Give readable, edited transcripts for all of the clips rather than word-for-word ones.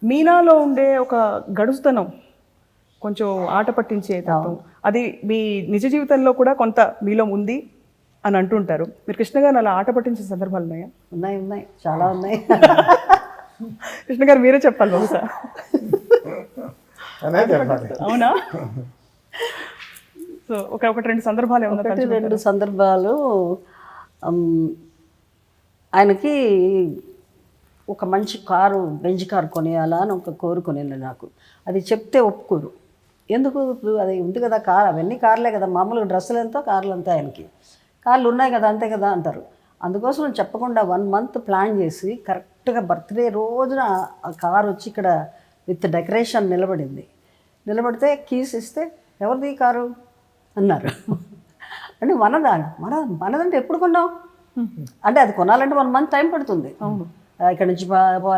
మీనాలో ఉండే ఒక గడుసుతనం, కొంచెం ఆట పట్టించే తత్వం, అది మీ నిజ జీవితంలో కూడా కొంత మీలో ఉంది అని అంటుంటారు. మీరు కృష్ణ గారిని అలా ఆట పట్టించే సందర్భాలు ఉన్నాయా? ఉన్నాయి ఉన్నాయి, చాలా ఉన్నాయి. కృష్ణ గారు మీరే చెప్పాలి బహుశా. అవునా? సో ఒకటి రెండు సందర్భాలు ఏమన్నా? రెండు సందర్భాలు. ఆయనకి ఒక మంచి కారు, బెంజ్ కారు కొనియాలా అని ఒక కోరుకునేది నాకు. అది చెప్తే ఒప్పుకోరు. ఎందుకు? ఇప్పుడు అది ఉంది కదా కారు, అవన్నీ కార్లే కదా, మామూలుగా డ్రెస్సులు ఎంతో కార్లు అంతా, ఆయనకి కార్లు ఉన్నాయి కదా అంతే కదా అంటారు. అందుకోసం నేను చెప్పకుండా 1 month ప్లాన్ చేసి కరెక్ట్గా బర్త్డే రోజున ఆ కారు వచ్చి ఇక్కడ విత్ డెకరేషన్ నిలబడింది. నిలబడితే కీస్ ఇస్తే ఎవరిది ఈ కారు అన్నారు. అంటే మనదంటే ఎప్పుడు కొన్నావు అంటే, అది కొనాలంటే 1 month టైం పడుతుంది. ఇక్కడ నుంచి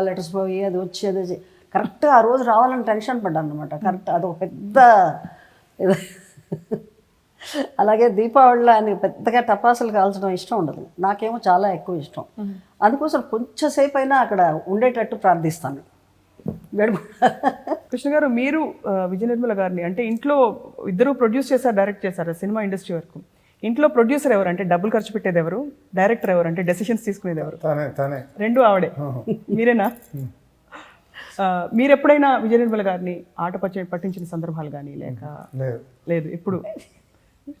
లెటర్స్ పోయి అది వచ్చి అది కరెక్ట్గా ఆ రోజు రావాలని టెన్షన్ పడ్డాను అనమాట. కరెక్ట్ అదొక పెద్ద ఇది. అలాగే దీపావళిలో ఆయన పెద్దగా టపాసులు కాల్చడం ఇష్టం ఉండదు, నాకేమో చాలా ఎక్కువ ఇష్టం. అందుకోసం కొంచెం సేపు అయినా అక్కడ ఉండేటట్టు ప్రార్థిస్తాను. కృష్ణ గారు, మీరు విజయ నిర్మల గారిని అంటే ఇంట్లో ఇద్దరు ప్రొడ్యూస్ చేశారు, డైరెక్ట్ చేశారు సినిమా ఇండస్ట్రీ వరకు. ఇంట్లో ప్రొడ్యూసర్ ఎవరు అంటే డబ్బులు ఖర్చు పెట్టేది ఎవరు, డైరెక్టర్ ఎవరు అంటే డెసిషన్స్ తీసుకునేది ఎవరు? రెండు ఆవిడే, మీరేనా? మీరు ఎప్పుడైనా విజయ నిర్మల గారిని ఆట పట్టించిన సందర్భాలు కానీ లేక? లేదు. ఇప్పుడు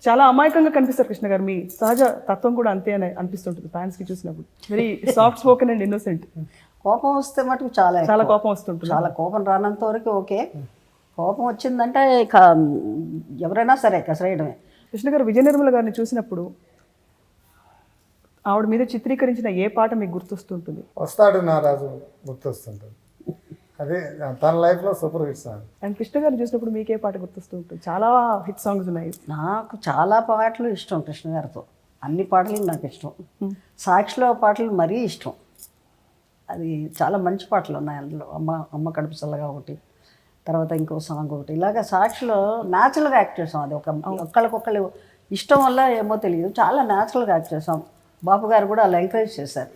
చాలా అమాయకంగా కనిపిస్తారు కృష్ణ గారు. మీ సహజ తత్వం కూడా అంతే అని అనిపిస్తుంటుంది ఫ్యాన్స్కి చూసినప్పుడు. Very soft spoken and innocent. కోపం వస్తే మటుకు చాలా కోపం వస్తుంటుంది. చాలా కోపం రానంత వరకు ఓకే. కోపం వచ్చిందంటే ఇక ఎవరైనా సరే కసరేయడమే. కృష్ణ గారు, విజయ నిర్మల గారిని చూసినప్పుడు ఆవిడ మీద చిత్రీకరించిన ఏ పాట మీకు గుర్తొస్తుంటుంది? వస్తాడు నా రాజు గుర్తొస్తుంటుంది. అదే తన లైఫ్లో super hit song. And Krishna గారిని చూసినప్పుడు మీకే పాట గుర్తొస్తుంటుంది? చాలా హిట్ సాంగ్స్ ఉన్నాయి. నాకు చాలా పాటలు ఇష్టం కృష్ణ గారితో, అన్ని పాటలు నాకు ఇష్టం. సాక్షిలో పాటలు మరీ ఇష్టం. అది చాలా మంచి పాటలు ఉన్నాయి అందులో. అమ్మ కడుపు చల్లగా ఒకటి, తర్వాత ఇంకో సాంగ్ ఒకటి. ఇలాగ సాక్షిలో న్యాచురల్గా యాక్ట్ చేసాం. అది ఒకళ్ళకొకళ్ళు ఇష్టం వల్ల ఏమో తెలియదు, చాలా న్యాచురల్గా యాక్ట్ చేసాం. బాపు గారు కూడా అలా ఎంకరేజ్ చేశారు.